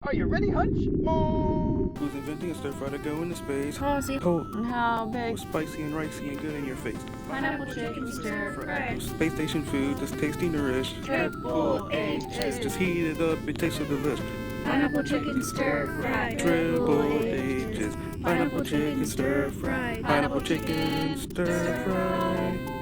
Are you ready, Hunch? Who's inventing a stir fry to go into space? Halsey. Holt. And Halbig. What's spicy and ricey and good in your face? Pineapple chicken stir fry. Space station food that's tasty nourish. Triple H's. Just heat it up, it tastes so delicious. Pineapple chicken stir fry. Triple H's. Pineapple chicken stir fry. Pineapple chicken stir fry.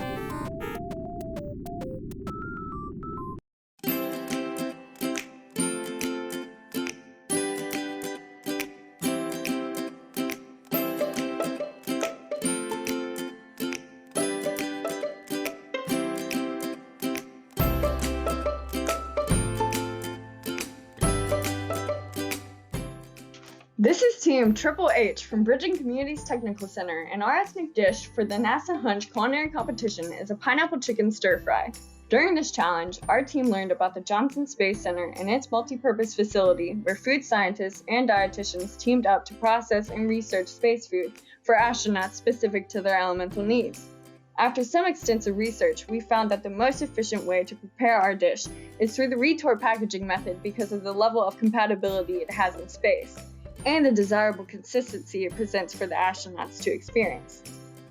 This is Team Triple H from Bridging Community's Technical Center, and our ethnic dish for the NASA HUNCH culinary competition is a pineapple chicken stir fry. During this challenge, our team learned about the Johnson Space Center and its multi-purpose facility where food scientists and dietitians teamed up to process and research space food for astronauts specific to their elemental needs. After some extensive research, we found that the most efficient way to prepare our dish is through the retort packaging method because of the level of compatibility it has in space and the desirable consistency it presents for the astronauts to experience.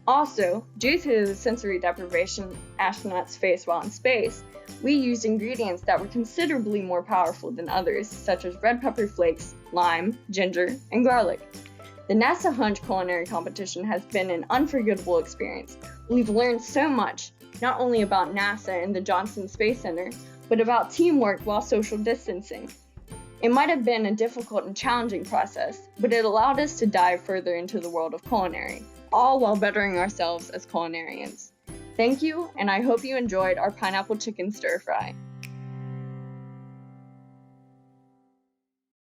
Also, due to the sensory deprivation astronauts face while in space, we used ingredients that were considerably more powerful than others, such as red pepper flakes, lime, ginger, and garlic. The NASA HUNCH culinary competition has been an unforgettable experience. We've learned so much, not only about NASA and the Johnson Space Center, but about teamwork while social distancing. It might have been a difficult and challenging process, but it allowed us to dive further into the world of culinary, all while bettering ourselves as culinarians. Thank you, and I hope you enjoyed our pineapple chicken stir fry.